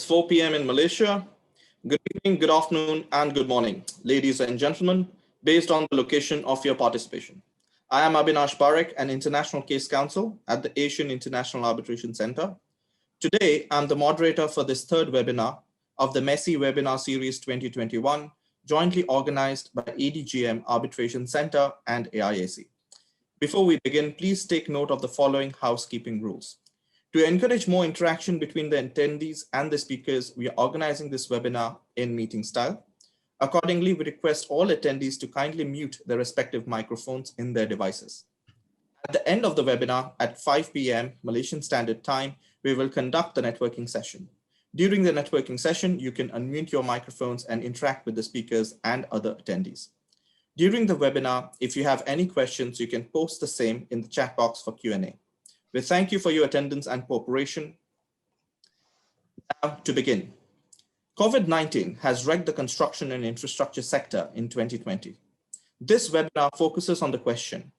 4 p.m. in Malaysia. Good evening, good afternoon, and good morning, ladies and gentlemen, based on the location of your participation. I am Avinash Parekh, an international case counsel at the Asian International Arbitration Centre. Today, I'm the moderator for this third webinar of the MESEA Webinar Series 2021, jointly organized by ADGM Arbitration Centre and AIAC. Before we begin, please take note of the following housekeeping rules. To encourage more interaction between the attendees and the speakers, we are organizing this webinar in meeting style. Accordingly, we request all attendees to kindly mute their respective microphones in their devices. At the end of the webinar at 5 p.m. Malaysian Standard Time, we will conduct the networking session. During the networking session, you can unmute your microphones and interact with the speakers and other attendees. During the webinar, if you have any questions, you can post the same in the chat box for Q&A. We thank you for your attendance and cooperation. Now to begin. COVID-19 has wrecked the construction and infrastructure sector in 2020. This webinar focuses on the question,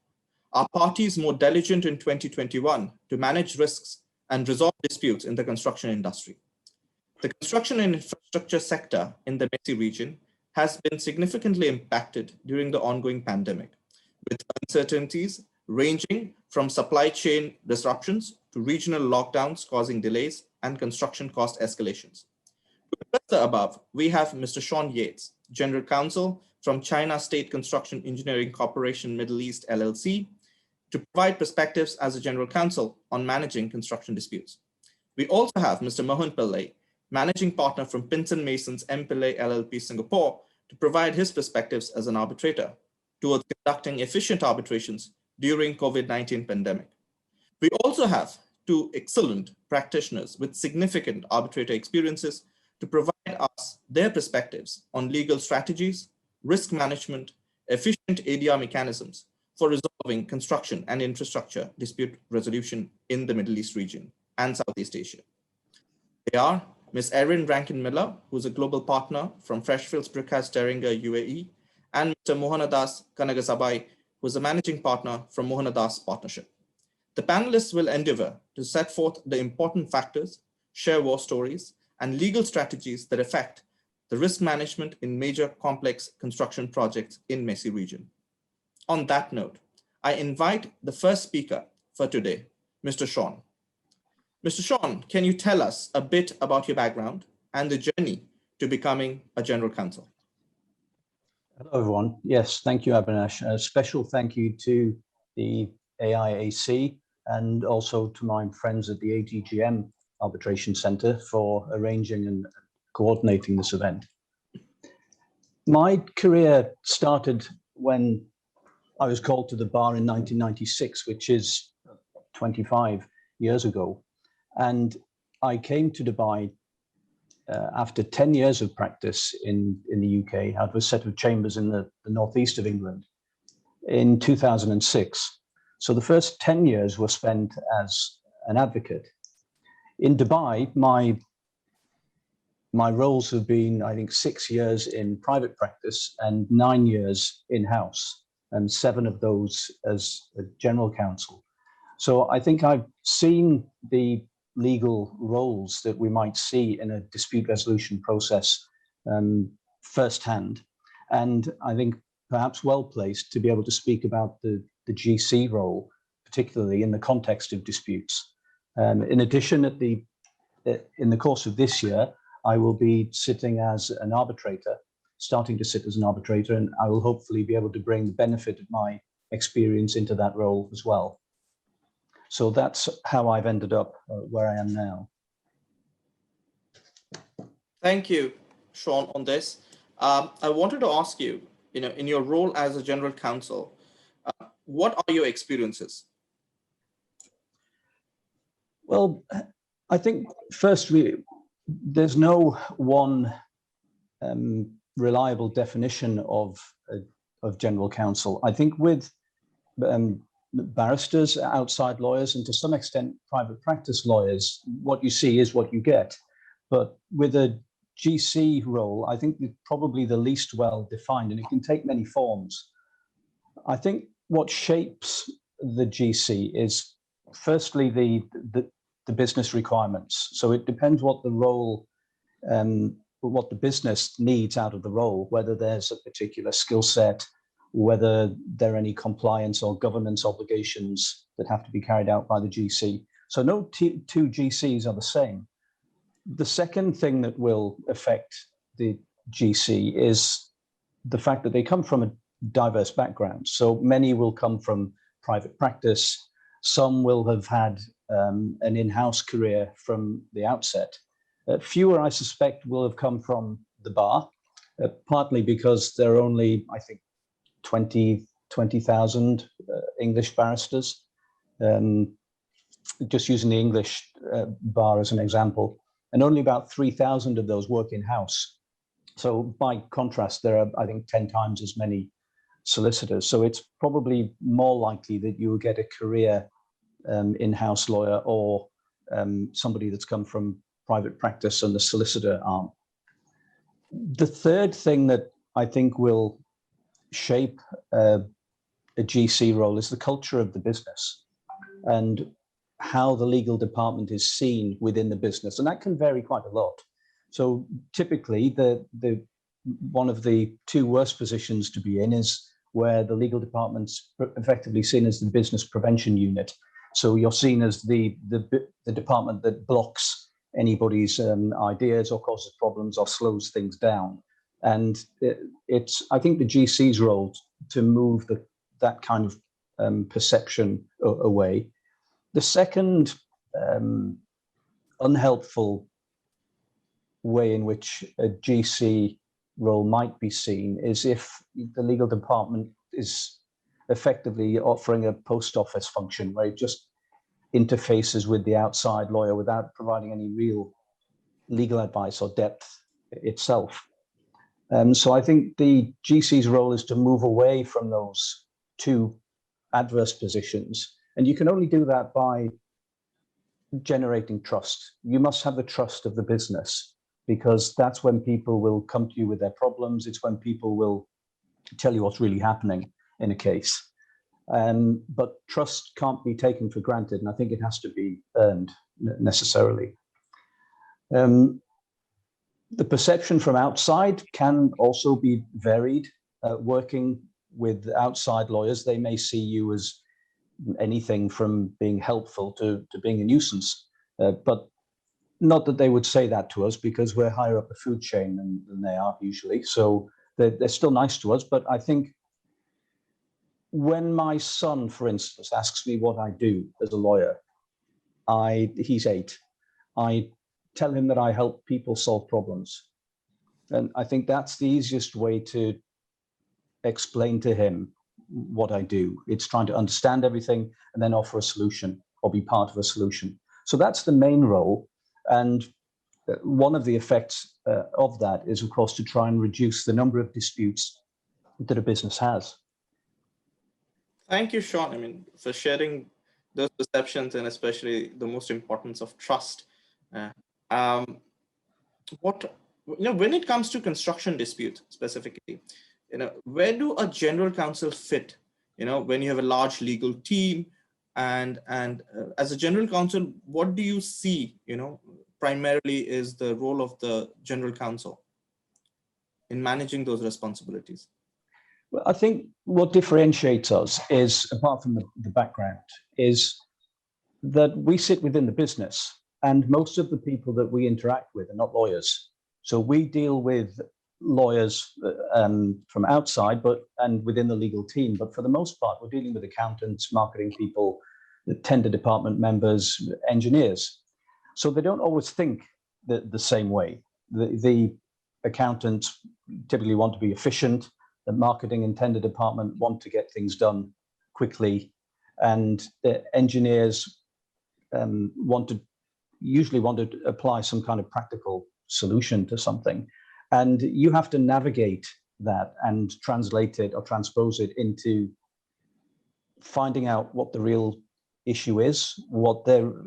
are parties more diligent in 2021 to manage risks and resolve disputes in the construction industry? The construction and infrastructure sector in the MESEA region has been significantly impacted during the ongoing pandemic, with uncertainties ranging from supply chain disruptions to regional lockdowns causing delays and construction cost escalations. To address the above, we have Mr. Sean Yates, General Counsel from China State Construction Engineering Corporation Middle East LLC, to provide perspectives as a General Counsel on managing construction disputes. We also have Mr. Mohan Pillai, Managing Partner from Pinson Masons M. Pillai LLP Singapore, to provide his perspectives as an arbitrator towards conducting efficient arbitrations during COVID-19 pandemic. We also have two excellent practitioners with significant arbitrator experiences to provide us their perspectives on legal strategies, risk management, efficient ADR mechanisms for resolving construction and infrastructure dispute resolution in the Middle East region and Southeast Asia. They are Ms. Erin Rankin-Miller, who's a global partner from Freshfields Brickhouse Deringa, UAE, and Mr. Mohanadas Kanagasabai, who is a managing partner from Mohanadas Partnership. The panelists will endeavor to set forth the important factors, share war stories, and legal strategies that affect the risk management in major complex construction projects in MESEA region. On that note, I invite the first speaker for today, Mr. Sean. Mr. Sean, can you tell us a bit about your background and the journey to becoming a general counsel? Hello, everyone. Yes, thank you, Avinash. A special thank you to the AIAC and also to my friends at the ADGM Arbitration Centre for arranging and coordinating this event. My career started when I was called to the bar in 1996, which is 25 years ago. And I came to Dubai after 10 years of practice in the UK, out of a set of chambers in the northeast of England in 2006. So the first 10 years were spent as an advocate. In Dubai, my roles have been, I think, 6 years in private practice and 9 years in-house, and 7 of those as a general counsel. So I think I've seen the legal roles that we might see in a dispute resolution process firsthand. And I think perhaps well placed to be able to speak about the GC role, particularly in the context of disputes. In addition, in the course of this year, I will be sitting as an arbitrator, starting to sit as an arbitrator, and I will hopefully be able to bring the benefit of my experience into that role as well. So that's how I've ended up where I am now. Thank you, Sean, on this. I wanted to ask you, in your role as a general counsel, what are your experiences? Well, I think firstly, there's no one reliable definition of general counsel. I think with barristers, outside lawyers, and to some extent private practice lawyers, what you see is what you get. But with a GC role, I think it's probably the least well defined, and it can take many forms. I think what shapes the GC is firstly the business requirements. So it depends what the role what the business needs out of the role, whether there's a particular skill set, whether there are any compliance or governance obligations that have to be carried out by the GC. So no two GCs are the same. The second thing that will affect the GC is the fact that they come from a diverse background. So many will come from private practice. Some will have had an in-house career from the outset. Fewer, I suspect, will have come from the bar, partly because there are only, I think, 20,000 English barristers, just using the English bar as an example, and only about 3,000 of those work in-house. So by contrast, there are, I think, 10 times as many solicitors. So it's probably more likely that you will get a career in-house lawyer or somebody that's come from private practice and the solicitor arm. The third thing that I think will shape a GC role is the culture of the business and how the legal department is seen within the business. And that can vary quite a lot. So typically, one of the two worst positions to be in is where the legal department's effectively seen as the business prevention unit. So you're seen as the department that blocks anybody's ideas or causes problems or slows things down. And it's, I think, the GC's role to move that kind of perception away. The second unhelpful way in which a GC role might be seen is if the legal department is effectively offering a post office function where it just interfaces with the outside lawyer without providing any real legal advice or depth itself. So I think the GC's role is to move away from those two adverse positions. And you can only do that by generating trust. You must have the trust of the business, because that's when people will come to you with their problems. It's when people will tell you what's really happening in a case. But trust can't be taken for granted, and I think it has to be earned necessarily. The perception from outside can also be varied. Working with outside lawyers, they may see you as anything from being helpful to being a nuisance, but not that they would say that to us, because we're higher up the food chain than they are usually. So they're still nice to us. But I think when my son, for instance, asks me what I do as a lawyer, he's 8, I tell him that I help people solve problems. And I think that's the easiest way to explain to him what I do. It's trying to understand everything and then offer a solution or be part of a solution. So that's the main role. And one of the effects of that is, of course, to try and reduce the number of disputes that a business has. Thank you, Sean. I mean, for sharing those perceptions and especially the most importance of trust. When it comes to construction dispute specifically, where do a general counsel fit? When you have a large legal team, and as a general counsel, what do you see? Primarily is the role of the general counsel in managing those responsibilities. Well, I think what differentiates us is, apart from the background, is that we sit within the business, and most of the people that we interact with are not lawyers. So we deal with lawyers from outside, and within the legal team. But for the most part, we're dealing with accountants, marketing people, the tender department members, engineers. So they don't always think the same way. The accountants typically want to be efficient. The marketing and tender department want to get things done quickly, and the engineers usually want to apply some kind of practical solution to something. And you have to navigate that and translate it or transpose it into finding out what the real issue is,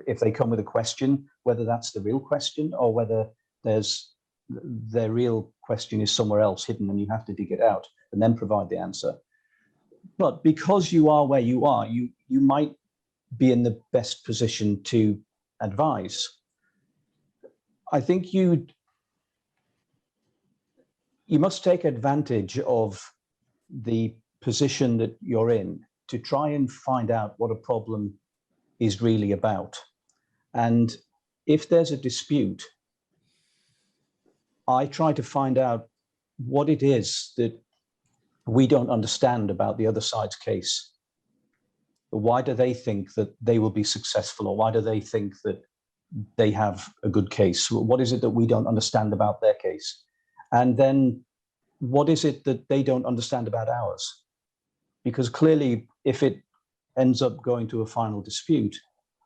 if they come with a question, whether that's the real question or whether their real question is somewhere else hidden and you have to dig it out and then provide the answer. But because you are where you are, you might be in the best position to advise. I think you must take advantage of the position that you're in to try and find out what a problem is really about. And if there's a dispute, I try to find out what it is that we don't understand about the other side's case. Why do they think that they will be successful, or why do they think that they have a good case? What is it that we don't understand about their case? And then what is it that they don't understand about ours? Because clearly, if it ends up going to a final dispute,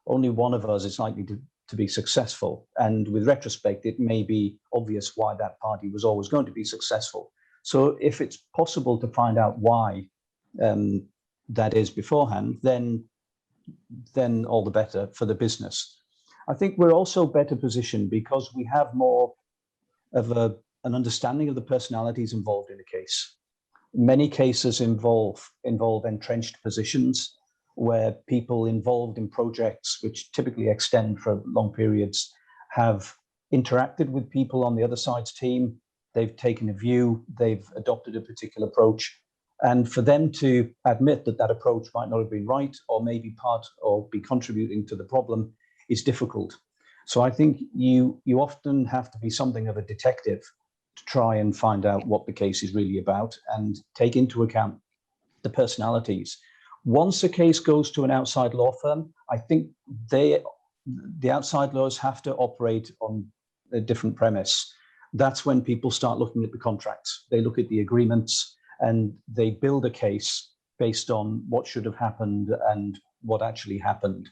only one of us is likely to be successful. And with retrospect, it may be obvious why that party was always going to be successful. So if it's possible to find out why that is beforehand, then all the better for the business. I think we're also better positioned because we have more of an understanding of the personalities involved in a case. Many cases involve entrenched positions where people involved in projects, which typically extend for long periods, have interacted with people on the other side's team. They've taken a view, they've adopted a particular approach. And for them to admit that that approach might not have been right, or maybe part or be contributing to the problem, is difficult. So I think you often have to be something of a detective to try and find out what the case is really about and take into account the personalities. Once a case goes to an outside law firm, I think the outside lawyers have to operate on a different premise. That's when people start looking at the contracts. They look at the agreements and they build a case based on what should have happened and what actually happened.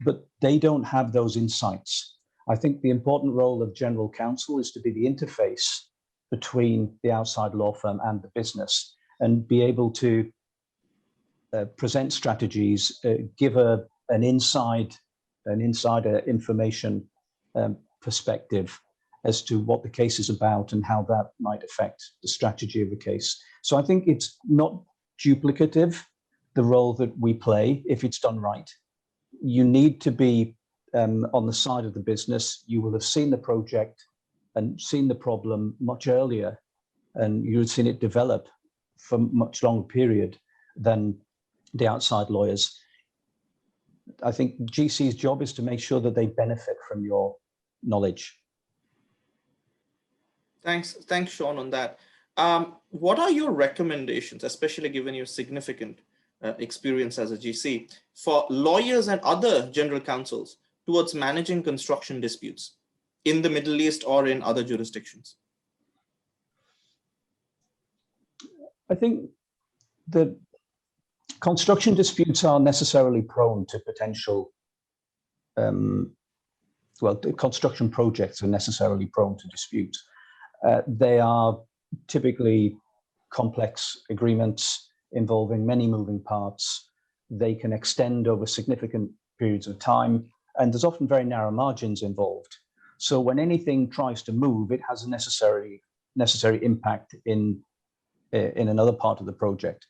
But they don't have those insights. I think the important role of general counsel is to be the interface between the outside law firm and the business and be able to present strategies, give an insider information perspective as to what the case is about and how that might affect the strategy of the case. So I think it's not duplicative, the role that we play, if it's done right. You need to be on the side of the business. You will have seen the project and seen the problem much earlier, and you've seen it develop for a much longer period than the outside lawyers. I think GC's job is to make sure that they benefit from your knowledge. Thanks, Sean, on that. What are your recommendations, especially given your significant experience as a GC, for lawyers and other general counsels towards managing construction disputes in the Middle East or in other jurisdictions? I think that construction disputes are necessarily prone to potential, construction projects are necessarily prone to dispute. They are typically complex agreements involving many moving parts. They can extend over significant periods of time, and there's often very narrow margins involved. So when anything tries to move, it has a necessary impact in another part of the project.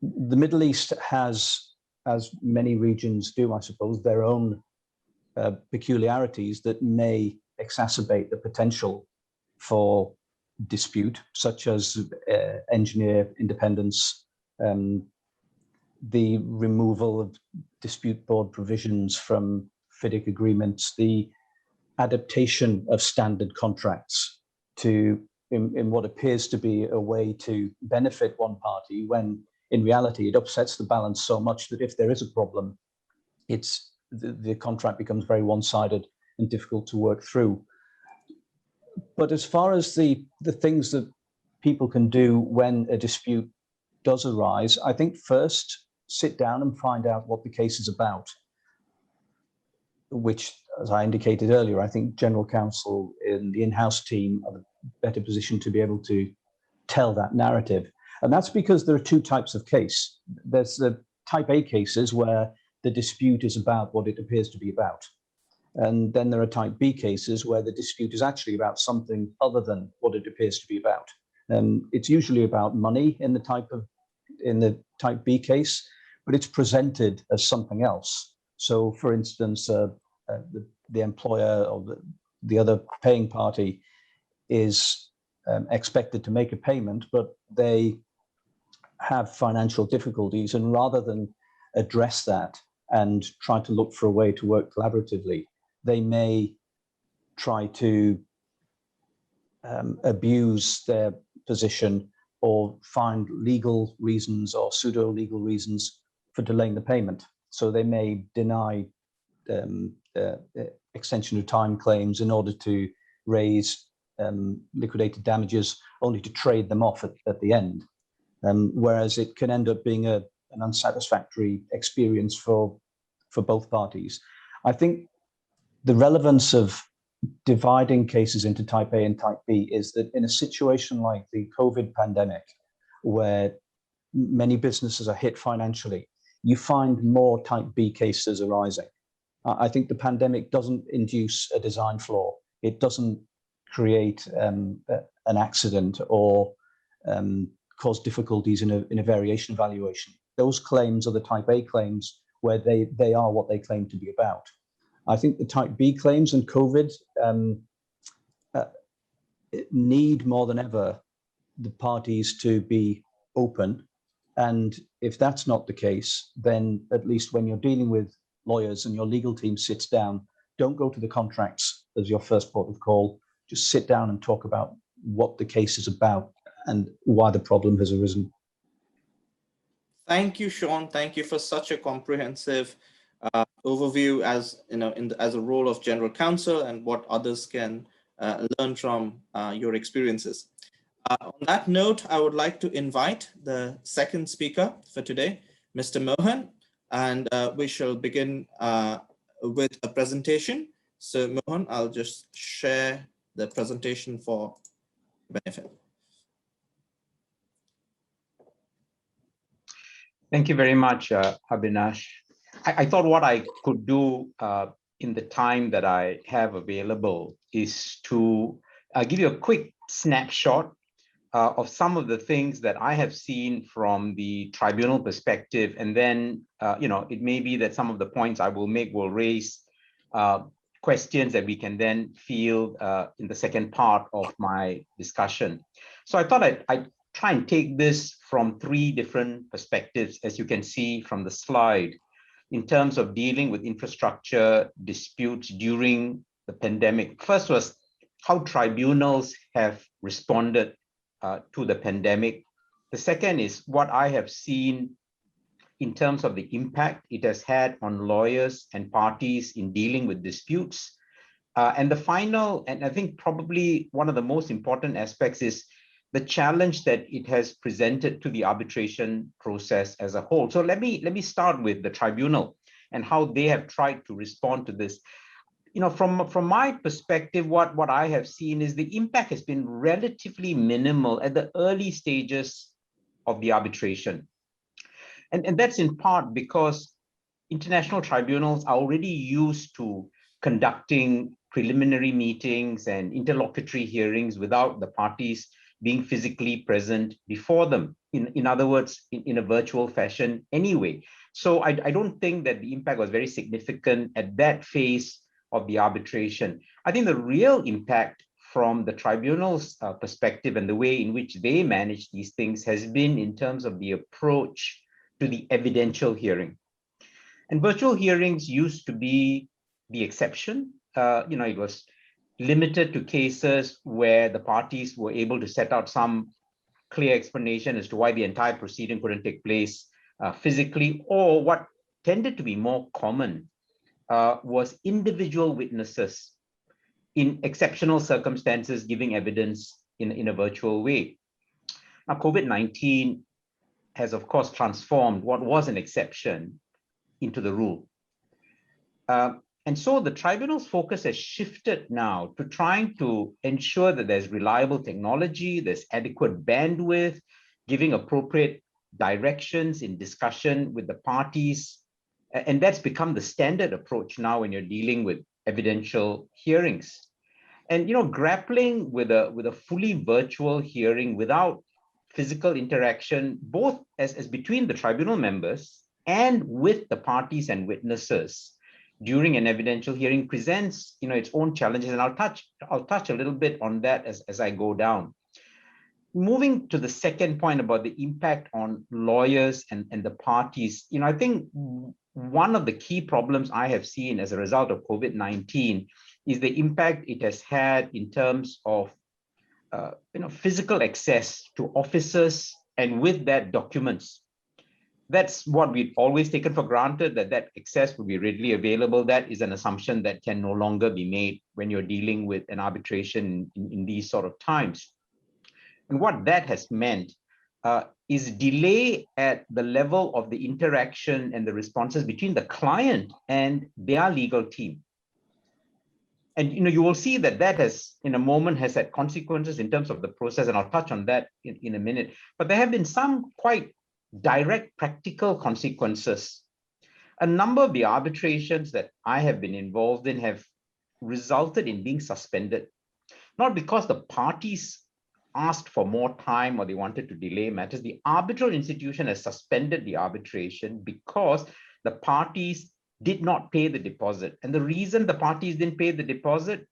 The Middle East has, as many regions do, I suppose, their own peculiarities that may exacerbate the potential for dispute, such as engineer independence, the removal of dispute board provisions from FIDIC agreements, the adaptation of standard contracts to in what appears to be a way to benefit one party, when in reality it upsets the balance so much that if there is a problem, the contract becomes very one-sided and difficult to work through. But as far as the things that people can do when a dispute does arise, I think first sit down and find out what the case is about, which, as I indicated earlier, I think general counsel in the in-house team are the better position to be able to tell that narrative. And that's because there are two types of case. There's the type A cases where the dispute is about what it appears to be about. And then there are type B cases where the dispute is actually about something other than what it appears to be about. It's usually about money in the type B case, but it's presented as something else. So for instance, the employer or the other paying party is expected to make a payment, but they have financial difficulties, and rather than address that and try to look for a way to work collaboratively, they may try to abuse their position or find legal reasons or pseudo-legal reasons for delaying the payment. So they may deny extension of time claims in order to raise liquidated damages, only to trade them off at the end. Whereas it can end up being an unsatisfactory experience for both parties. I think the relevance of dividing cases into type A and type B is that in a situation like the COVID pandemic, where many businesses are hit financially, you find more type B cases arising. I think the pandemic doesn't induce a design flaw. It doesn't create an accident or cause difficulties in a variation valuation. Those claims are the type A claims where they are what they claim to be about. I think the type B claims and COVID need more than ever the parties to be open. And if that's not the case, then at least when you're dealing with lawyers and your legal team sits down, don't go to the contracts as your first port of call. Just sit down and talk about what the case is about and why the problem has arisen. Thank you, Sean. Thank you for such a comprehensive overview as as a role of general counsel and what others can learn from your experiences. On that note, I would like to invite the second speaker for today, Mr. Mohan, and we shall begin with a presentation. So Mohan, I'll just share the presentation for benefit. Thank you very much, Abhinash. I thought what I could do in the time that I have available is to give you a quick snapshot of some of the things that I have seen from the tribunal perspective. And then, it may be that some of the points I will make will raise questions that we can then field in the second part of my discussion. So I thought I'd try and take this from three different perspectives, as you can see from the slide, in terms of dealing with infrastructure disputes during the pandemic. First was how tribunals have responded to the pandemic. The second is what I have seen in terms of the impact it has had on lawyers and parties in dealing with disputes. And the final, and I think probably one of the most important aspects, is the challenge that it has presented to the arbitration process as a whole. So let me start with the tribunal and how they have tried to respond to this. From my perspective, what I have seen is the impact has been relatively minimal at the early stages of the arbitration. And that's in part because international tribunals are already used to conducting preliminary meetings and interlocutory hearings without the parties being physically present before them, in other words, in a virtual fashion anyway. So I don't think that the impact was very significant at that phase of the arbitration. I think the real impact from the tribunal's perspective and the way in which they manage these things has been in terms of the approach to the evidential hearing. And virtual hearings used to be the exception. It was limited to cases where the parties were able to set out some clear explanation as to why the entire proceeding couldn't take place physically, or what tended to be more common was individual witnesses in exceptional circumstances giving evidence in a virtual way. Now, COVID-19 has, of course, transformed what was an exception into the rule. And so the tribunal's focus has shifted now to trying to ensure that there's reliable technology, there's adequate bandwidth, giving appropriate directions in discussion with the parties. And that's become the standard approach now when you're dealing with evidential hearings. And grappling with a fully virtual hearing without physical interaction, both as between the tribunal members and with the parties and witnesses during an evidential hearing, presents its own challenges, and I'll touch a little bit on that as I go down. moving to the second point about the impact on lawyers and the parties, I think one of the key problems I have seen as a result of COVID-19 is the impact it has had in terms of physical access to offices, and with that, documents. That's what we've always taken for granted, that access will be readily available. That is an assumption that can no longer be made when you're dealing with an arbitration in these sort of times. And what that has meant is delay at the level of the interaction and the responses between the client and their legal team. And you will see that has, in a moment, has had consequences in terms of the process, and I'll touch on that in a minute. But there have been some quite direct practical consequences. A number of the arbitrations that I have been involved in have resulted in being suspended, not because the parties asked for more time or they wanted to delay matters. The arbitral institution has suspended the arbitration because the parties did not pay the deposit. And the reason the parties didn't pay the deposit,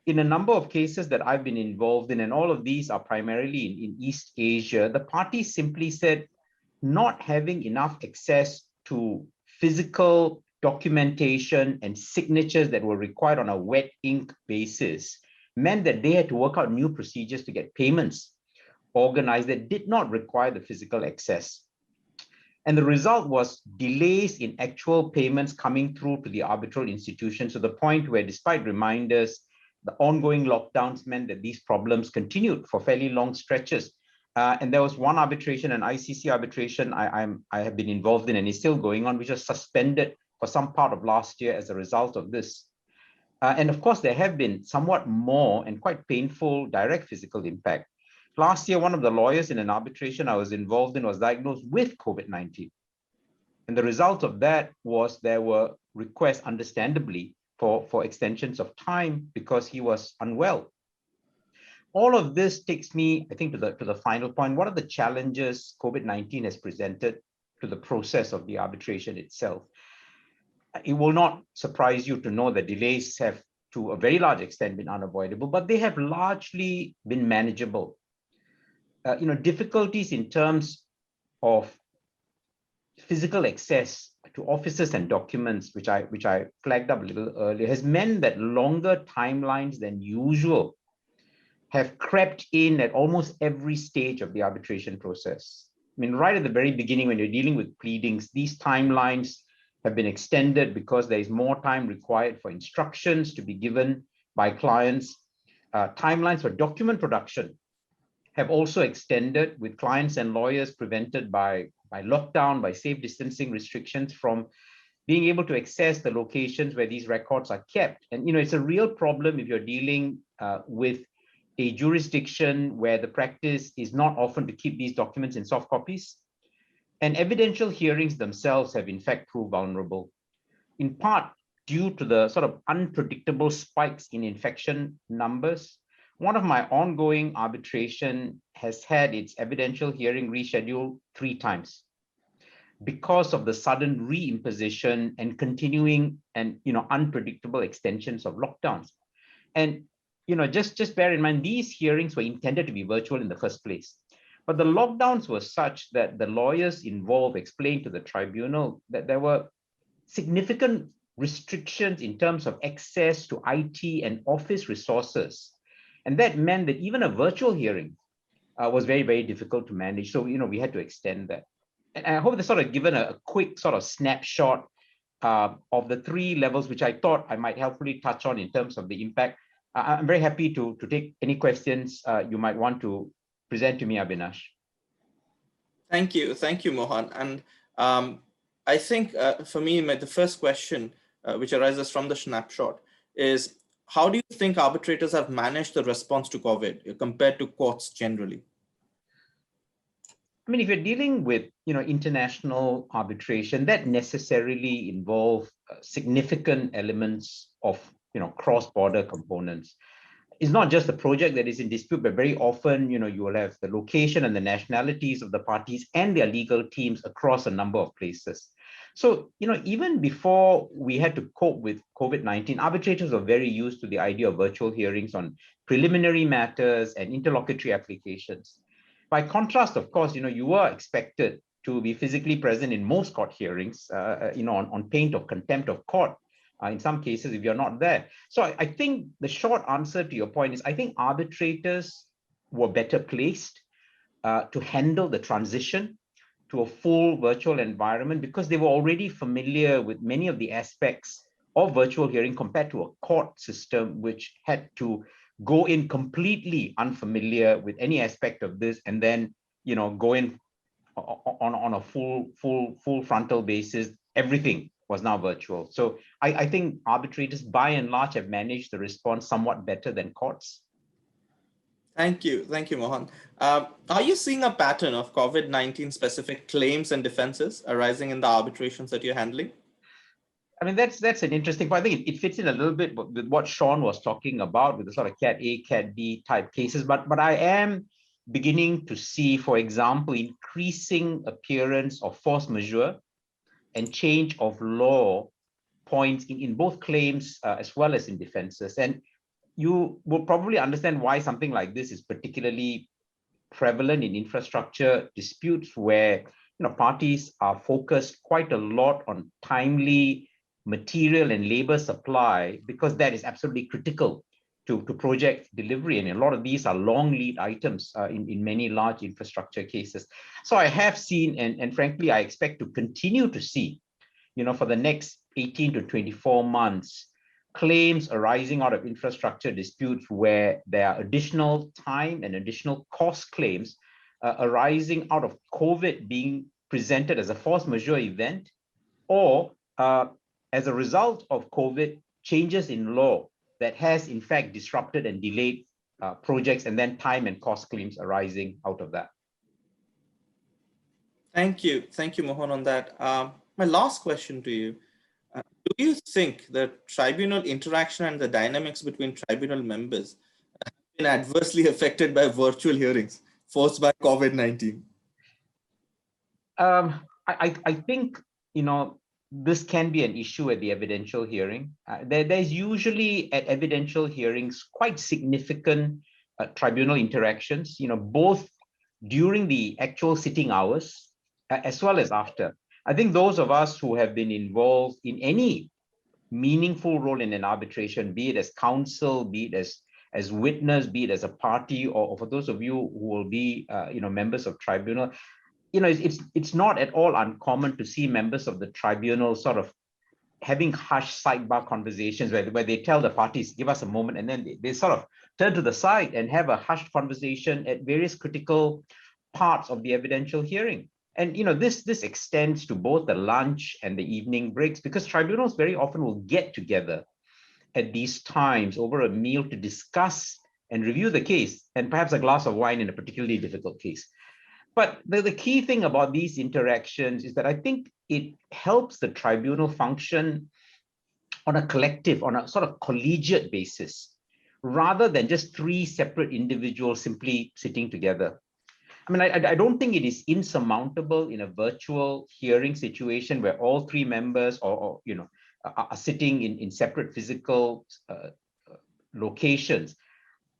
in a number of cases that I've been involved in, and all of these are primarily in East Asia, the parties simply said not having enough access to physical documentation and signatures that were required on a wet ink basis meant that they had to work out new procedures to get payments organized that did not require the physical access. And the result was delays in actual payments coming through to the arbitral institution, to the point where, despite reminders, the ongoing lockdowns meant that these problems continued for fairly long stretches. And there was one arbitration, an ICC arbitration I have been involved in and is still going on, which was suspended for some part of last year as a result of this. And of course, there have been somewhat more and quite painful direct physical impact. Last year, one of the lawyers in an arbitration I was involved in was diagnosed with COVID-19. And the result of that was there were requests, understandably, for extensions of time because he was unwell. All of this takes me, I think, to the final point. What are the challenges COVID-19 has presented to the process of the arbitration itself? It will not surprise you to know that delays have, to a very large extent, been unavoidable, but they have largely been manageable. Difficulties in terms of physical access to offices and documents, which I flagged up a little earlier, has meant that longer timelines than usual have crept in at almost every stage of the arbitration process. I mean, right at the very beginning, when you're dealing with pleadings, these timelines have been extended because there is more time required for instructions to be given by clients. Timelines for document production have also extended, with clients and lawyers prevented by lockdown, by safe distancing restrictions, from being able to access the locations where these records are kept. And it's a real problem if you're dealing with a jurisdiction where the practice is not often to keep these documents in soft copies. And evidential hearings themselves have in fact proved vulnerable, in part due to the sort of unpredictable spikes in infection numbers. One of my ongoing arbitration has had its evidential hearing rescheduled 3 times because of the sudden reimposition and continuing and unpredictable extensions of lockdowns. And just bear in mind, these hearings were intended to be virtual in the first place. But the lockdowns were such that the lawyers involved explained to the tribunal that there were significant restrictions in terms of access to IT and office resources. And that meant that even a virtual hearing was very, very difficult to manage. So, we had to extend that. And I hope that's sort of given a quick sort of snapshot of the 3 levels, which I thought I might helpfully touch on in terms of the impact. I'm very happy to take any questions you might want to present to me, Abhinash. Thank you, Mohan. And I think for me, the first question which arises from the snapshot is, how do you think arbitrators have managed the response to COVID compared to courts generally? I mean, if you're dealing with international arbitration, that necessarily involve significant elements of cross-border components. it's not just the project that is in dispute, but very often, you will have the location and the nationalities of the parties and their legal teams across a number of places. So, even before we had to cope with COVID-19, arbitrators were very used to the idea of virtual hearings on preliminary matters and interlocutory applications. By contrast, of course, you were expected to be physically present in most court hearings, on pain of contempt of court. In some cases, if you're not there. So I think the short answer to your point is, I think arbitrators were better placed to handle the transition to a full virtual environment because they were already familiar with many of the aspects of virtual hearing compared to a court system, which had to go in completely unfamiliar with any aspect of this and then, go in on a full frontal basis. Everything was now virtual. So I think arbitrators by and large have managed the response somewhat better than courts. Thank you, Mohan. Are you seeing a pattern of COVID-19 specific claims and defenses arising in the arbitrations that you're handling? I mean, that's an interesting point. I think it fits in a little bit with what Sean was talking about with the sort of Cat A, Cat B type cases. But I am beginning to see, for example, increasing appearance of force majeure and change of law points in both claims as well as in defenses. And you will probably understand why something like this is particularly prevalent in infrastructure disputes where parties are focused quite a lot on timely material and labor supply, because that is absolutely critical to project delivery. And a lot of these are long lead items in many large infrastructure cases. So I have seen, and frankly, I expect to continue to see, for the next 18 to 24 months, claims arising out of infrastructure disputes where there are additional time and additional cost claims arising out of COVID being presented as a force majeure event, or as a result of COVID, changes in law that has in fact disrupted and delayed projects, and then time and cost claims arising out of that. Thank you, Mohan, on that. My last question to you. Do you think that tribunal interaction and the dynamics between tribunal members have been adversely affected by virtual hearings forced by COVID-19? I think, this can be an issue at the evidential hearing. There's usually at evidential hearings quite significant tribunal interactions, both during the actual sitting hours as well as after. I think those of us who have been involved in any meaningful role in an arbitration, be it as counsel, be it as witness, be it as a party, or for those of you who will be, members of tribunal, it's not at all uncommon to see members of the tribunal sort of having hushed sidebar conversations where they tell the parties, give us a moment, and then they sort of turn to the side and have a hushed conversation at various critical parts of the evidential hearing. And this extends to both the lunch and the evening breaks, because tribunals very often will get together at these times over a meal to discuss and review the case, and perhaps a glass of wine in a particularly difficult case. But the key thing about these interactions is that I think it helps the tribunal function on a collective, on a sort of collegiate basis, rather than just three separate individuals simply sitting together. I mean, I don't think it is insurmountable in a virtual hearing situation where all three members are sitting in separate physical locations.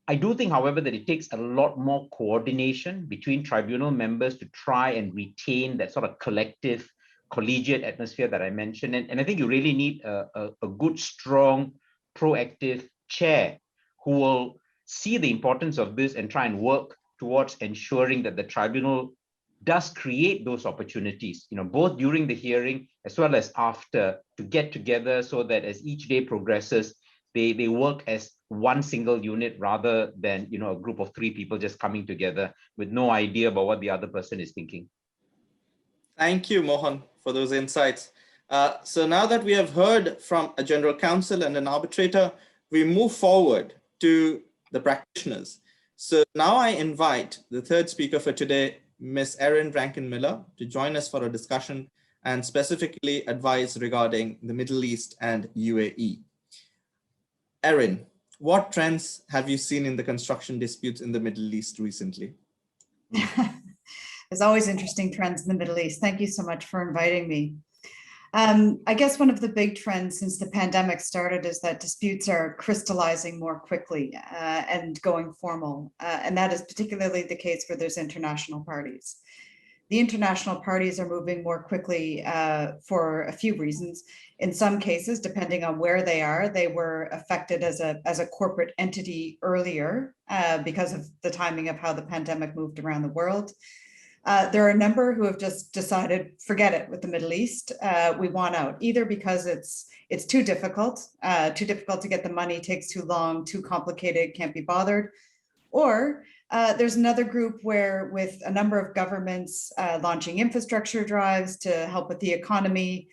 I do think, however, that it takes a lot more coordination between tribunal members to try and retain that sort of collective, collegiate atmosphere that I mentioned. And I think you really need a good, strong, proactive chair who will see the importance of this and try and work towards ensuring that the tribunal does create those opportunities, both during the hearing as well as after, to get together so that as each day progresses, they work as one single unit rather than a group of three people just coming together with no idea about what the other person is thinking. Thank you, Mohan, for those insights. So now that we have heard from a general counsel and an arbitrator, we move forward to the practitioners. So now I invite the third speaker for today, Ms. Erin Rankin-Miller, to join us for a discussion and specifically advise regarding the Middle East and UAE. Erin, What trends have you seen in the construction disputes in the Middle East recently? There's always interesting trends in the Middle East. Thank you so much for inviting me. I guess one of the big trends since the pandemic started is that disputes are crystallizing more quickly and going formal. And that is particularly the case where there's international parties. The international parties are moving more quickly for a few reasons. In some cases, depending on where they are, they were affected as a corporate entity earlier because of the timing of how the pandemic moved around the world. There are a number who have just decided, forget it with the Middle East, we want out, either because it's too difficult to get the money, takes too long, too complicated, can't be bothered, or there's another group where with a number of governments launching infrastructure drives to help with the economy,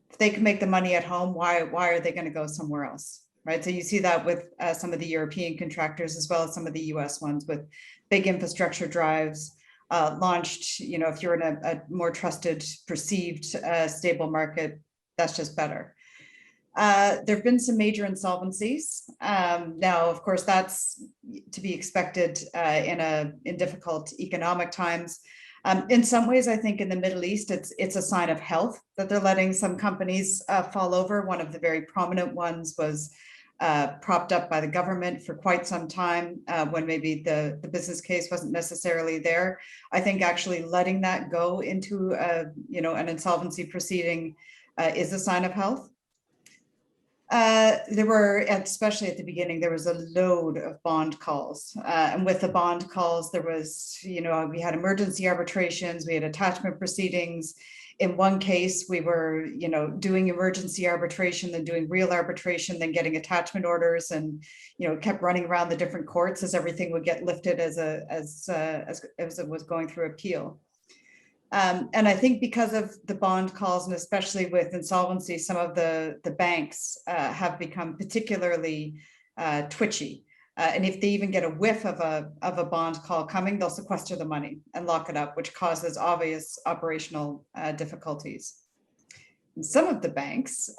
if they can make the money at home, why are they going to go somewhere else, right? So you see that with some of the European contractors as well as some of the US ones with big infrastructure drives. Launched, if you're in a more trusted, perceived, stable market, that's just better. There have been some major insolvencies. Now, of course, that's to be expected in difficult economic times. In some ways, I think in the Middle East, it's a sign of health that they're letting some companies fall over. One of the very prominent ones was propped up by the government for quite some time when maybe the business case wasn't necessarily there. I think actually letting that go into an insolvency proceeding is a sign of health. There were, especially at the beginning, there was a load of bond calls. And with the bond calls, there was, we had emergency arbitrations, we had attachment proceedings. In one case, we were, doing emergency arbitration, then doing real arbitration, then getting attachment orders, and kept running around the different courts as everything would get lifted as it was going through appeal. And I think because of the bond calls, and especially with insolvency, some of the banks have become particularly twitchy. And if they even get a whiff of a bond call coming, they'll sequester the money and lock it up, which causes obvious operational difficulties. And some of the banks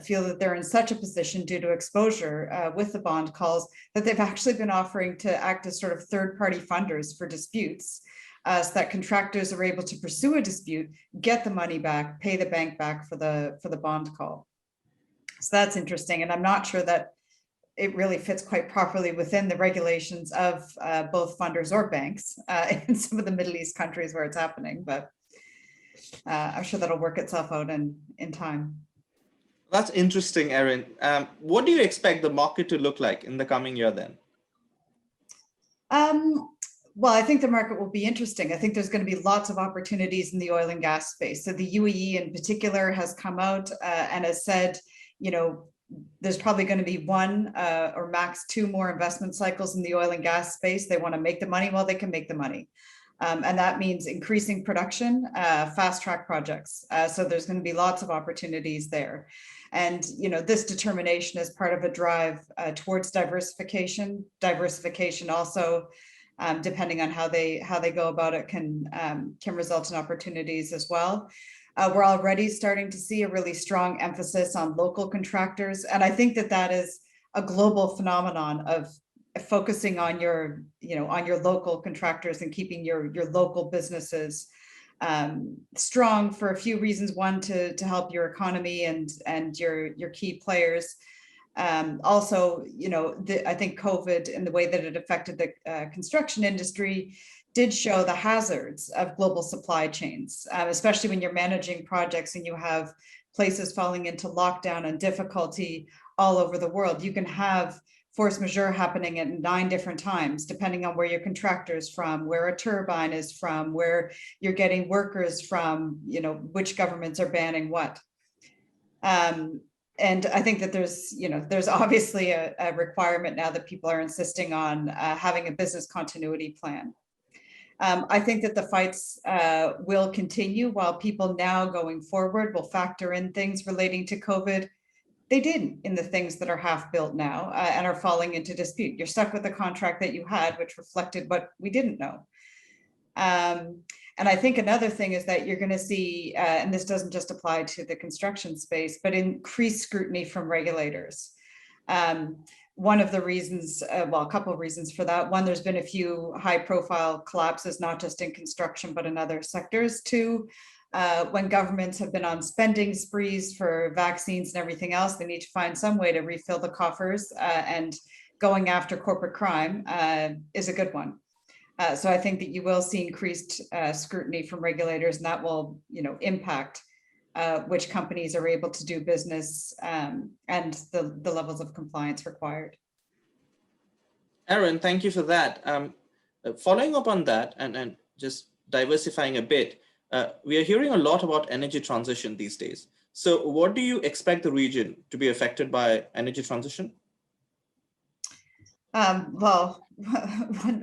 feel that they're in such a position due to exposure with the bond calls that they've actually been offering to act as sort of third-party funders for disputes, so that contractors are able to pursue a dispute, get the money back, pay the bank back for the bond call. So that's interesting, and I'm not sure that it really fits quite properly within the regulations of both funders or banks in some of the Middle East countries where it's happening, but I'm sure that'll work itself out in time. That's interesting, Erin. What do you expect the market to look like in the coming year then? Well, I think the market will be interesting. I think there's going to be lots of opportunities in the oil and gas space. So the UAE in particular has come out and has said, there's probably going to be one or max two more investment cycles in the oil and gas space. They want to make the money while they can make the money. And that means increasing production, fast track projects. So there's going to be lots of opportunities there. And, this determination is part of a drive towards diversification. Diversification also, depending on how they go about it, can result in opportunities as well. We're already starting to see a really strong emphasis on local contractors. And I think that is a global phenomenon of focusing on your local contractors and keeping your local businesses strong for a few reasons. One, to help your economy and your key players. Also, I think COVID and the way that it affected the construction industry did show the hazards of global supply chains, especially when you're managing projects and you have places falling into lockdown and difficulty all over the world. You can have force majeure happening at 9 different times, depending on where your contractor is from, where a turbine is from, where you're getting workers from, which governments are banning what. And I think that there's obviously a requirement now that people are insisting on having a business continuity plan. I think that the fights will continue while people now going forward will factor in things relating to COVID. They didn't in the things that are half built now and are falling into dispute. You're stuck with the contract that you had, which reflected what we didn't know. And I think another thing is that you're going to see, and this doesn't just apply to the construction space, but increased scrutiny from regulators. one of the reasons, well, a couple of reasons for that. One, there's been a few high profile collapses, not just in construction, but in other sectors. Two, when governments have been on spending sprees for vaccines and everything else, they need to find some way to refill the coffers, and going after corporate crime is a good one. So I think that you will see increased scrutiny from regulators, and that will, impact which companies are able to do business, and the levels of compliance required. Aaron, thank you for that. Following up on that and just diversifying a bit, we are hearing a lot about energy transition these days. So what do you expect the region to be affected by energy transition? Well,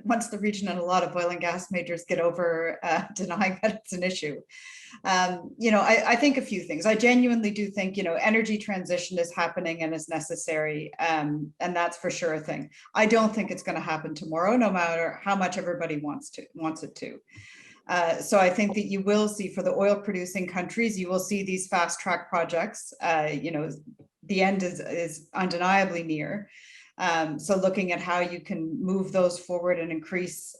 once the region and a lot of oil and gas majors get over denying that it's an issue, I think a few things. I genuinely do think, energy transition is happening and is necessary, and that's for sure a thing. I don't think it's going to happen tomorrow, no matter how much everybody wants it to. So I think that you will see, for the oil producing countries, you will see these fast track projects. The end is undeniably near. So looking at how you can move those forward and increase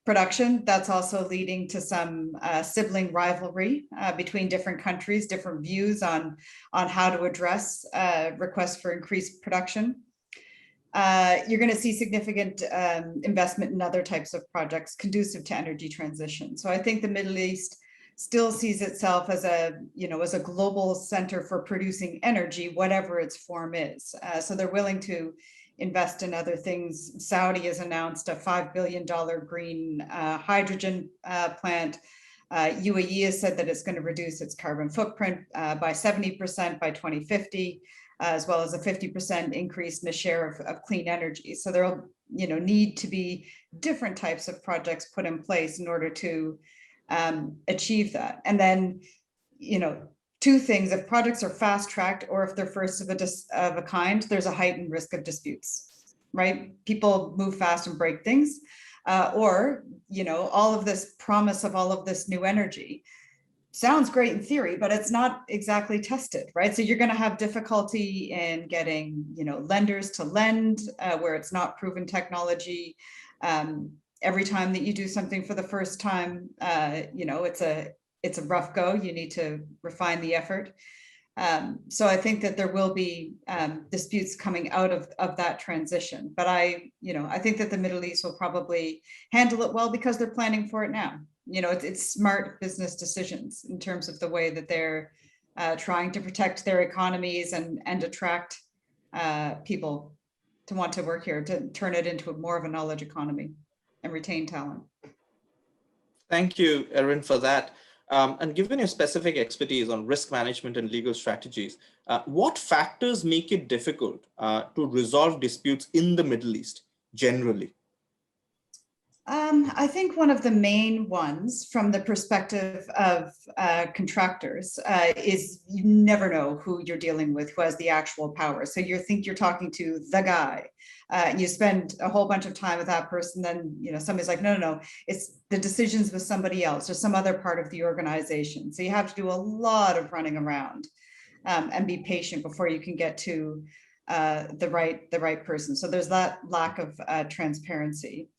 production, that's also leading to some sibling rivalry between different countries, different views on how to address requests for increased production. You're going to see significant investment in other types of projects conducive to energy transition. So I think the Middle East still sees itself as a global center for producing energy, whatever its form is. So they're willing to invest in other things. Saudi has announced a $5 billion green hydrogen plant. UAE has said that it's going to reduce its carbon footprint by 70% by 2050, as well as a 50% increase in the share of clean energy. So there'll need to be different types of projects put in place in order to achieve that. And then, two things: if projects are fast tracked or if they're first of a kind, there's a heightened risk of disputes, right? People move fast and break things, or all of this promise of all of this new energy sounds great in theory, but it's not exactly tested, right? So you're going to have difficulty in getting, lenders to lend where it's not proven technology. Every time that you do something for the first time, it's a rough go. You need to refine the effort. So I think that there will be disputes coming out of that transition. But I think that the Middle East will probably handle it well because they're planning for it now. It's smart business decisions in terms of the way that they're trying to protect their economies and attract people to want to work here, to turn it into more of a knowledge economy and retain talent. Thank you, Erin, for that. And given your specific expertise on risk management and legal strategies, what factors make it difficult to resolve disputes in the Middle East generally? I think one of the main ones from the perspective of contractors is you never know who you're dealing with, who has the actual power. So you think you're talking to the guy, you spend a whole bunch of time with that person, then somebody's like, no, it's the decisions with somebody else or some other part of the organization. So you have to do a lot of running around and be patient before you can get to the right person. So there's that lack of transparency.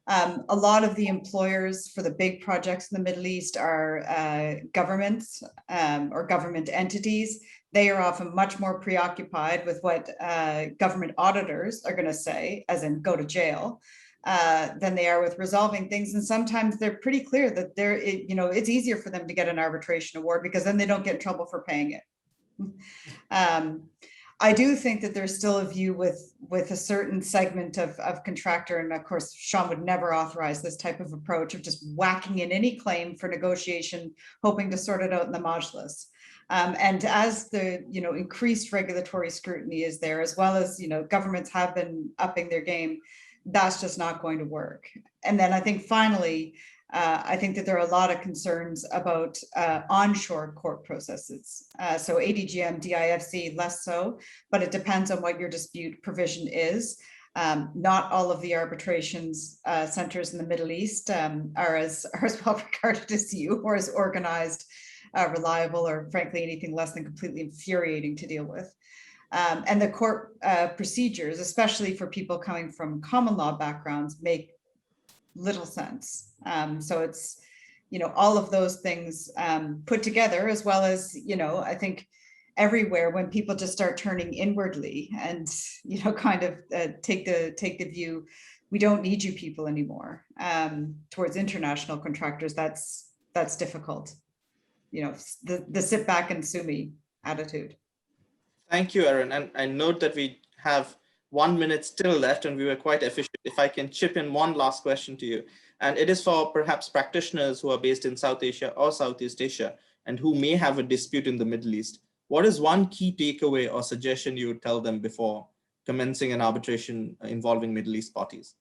A lot of the employers for the big projects in the Middle East are governments or government entities. They are often much more preoccupied with what government auditors are going to say, as in go to jail, than they are with resolving things. And sometimes they're pretty clear that it's easier for them to get an arbitration award because then they don't get in trouble for paying it. I do think that there's still a view with a certain segment of contractor, and of course, Sean would never authorize this type of approach of just whacking in any claim for negotiation, hoping to sort it out in the majlis. And as the increased regulatory scrutiny is there, as well as governments have been upping their game, that's just not going to work. And then I think finally, I think that there are a lot of concerns about onshore court processes. So ADGM, DIFC, less so, but it depends on what your dispute provision is. Not all of the arbitrations centers in the Middle East are as well regarded as you, or as organized, reliable, or frankly anything less than completely infuriating to deal with. And the court procedures, especially for people coming from common law backgrounds, make little sense. So it's, all of those things put together, as well as, I think everywhere when people just start turning inwardly and, kind of take the view, we don't need you people anymore, towards international contractors, that's difficult. The sit back and sue me attitude. Thank you, Erin. And I note that we have 1 minute still left and we were quite efficient. If I can chip in one last question to you, and it is for perhaps practitioners who are based in South Asia or Southeast Asia and who may have a dispute in the Middle East. What is one key takeaway or suggestion you would tell them before commencing an arbitration involving Middle East parties?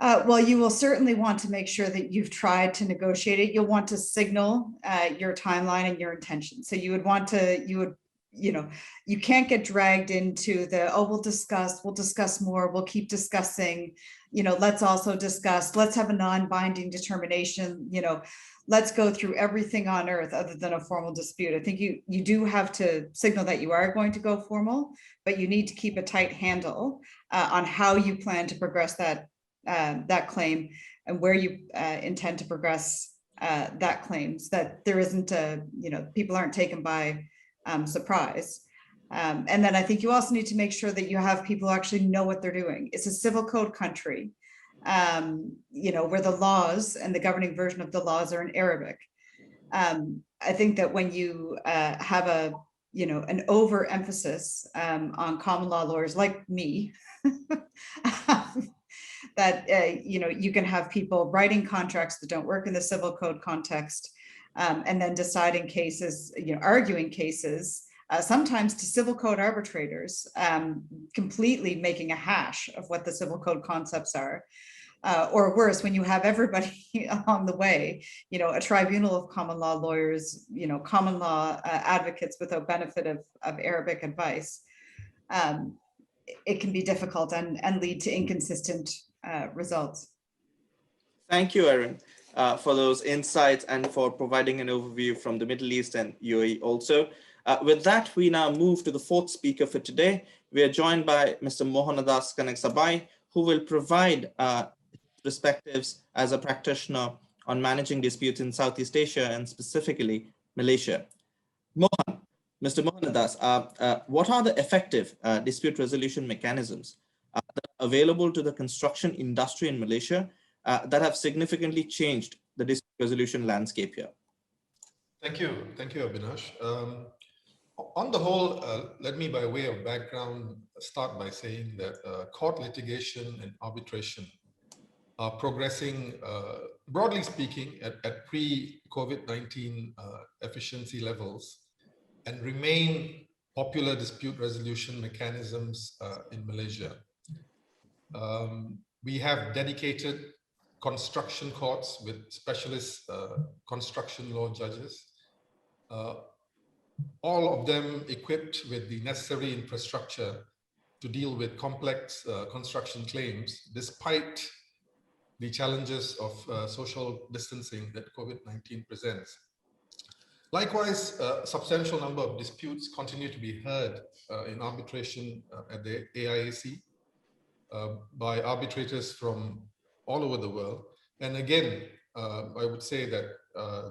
Well, you will certainly want to make sure that you've tried to negotiate it. You'll want to signal your timeline and your intention. So you would want to, you can't get dragged into the, oh, we'll discuss more, we'll keep discussing, let's also discuss, let's have a non-binding determination, let's go through everything on earth other than a formal dispute. I think you do have to signal that you are going to go formal, but you need to keep a tight handle on how you plan to progress that claim and where you intend to progress that claim, so that there isn't people aren't taken by surprise. And then I think you also need to make sure that you have people who actually know what they're doing. It's a civil code country, where the laws and the governing version of the laws are in Arabic. I think that when you have an overemphasis on common law lawyers like me, that you can have people writing contracts that don't work in the civil code context, and then deciding cases, arguing cases, sometimes to civil code arbitrators, completely making a hash of what the civil code concepts are. Or worse, when you have everybody along the way, a tribunal of common law lawyers, common law advocates without benefit of Arabic advice, it can be difficult and lead to inconsistent results. Thank you, Erin, for those insights and for providing an overview from the Middle East and UAE also. With that, we now move to the fourth speaker for today. We are joined by Mr. Mohanadas Kanaksabai, who will provide perspectives as a practitioner on managing disputes in Southeast Asia and specifically Malaysia. Mr. Mohanadas, what are the effective dispute resolution mechanisms that are available to the construction industry in Malaysia that have significantly changed the dispute resolution landscape here? Thank you, Abhinash. On the whole, let me, by way of background, start by saying that court litigation and arbitration are progressing, broadly speaking, at pre-COVID-19 efficiency levels and remain popular dispute resolution mechanisms in Malaysia. We have dedicated construction courts with specialist construction law judges, all of them equipped with the necessary infrastructure to deal with complex construction claims, despite the challenges of social distancing that COVID-19 presents. Likewise, a substantial number of disputes continue to be heard in arbitration at the AIAC by arbitrators from all over the world. And again, I would say that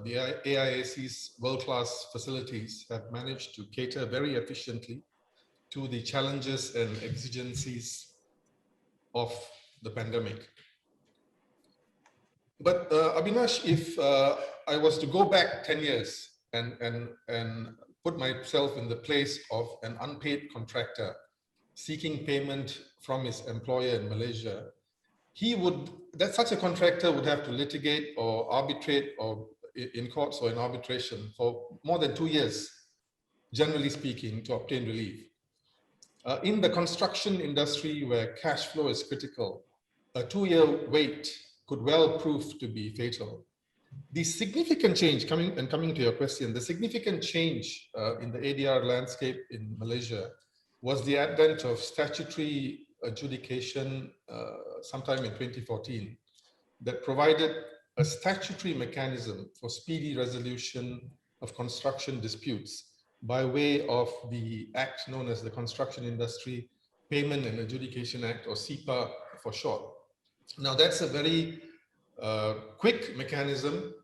the AIAC's world-class facilities have managed to cater very efficiently to the challenges and exigencies of the pandemic. But Abhinash, if I was to go back 10 years and put myself in the place of an unpaid contractor seeking payment from his employer in Malaysia, such a contractor would have to litigate or arbitrate or in courts or in arbitration for more than 2 years, generally speaking, to obtain relief. In the construction industry, where cash flow is critical, a 2-year wait could well prove to be fatal. The significant change, coming to your question, the significant change in the ADR landscape in Malaysia was the advent of statutory adjudication sometime in 2014 that provided a statutory mechanism for speedy resolution of construction disputes by way of the act known as the Construction Industry Payment and Adjudication Act, or CIPA for short. Now, that's a very quick mechanism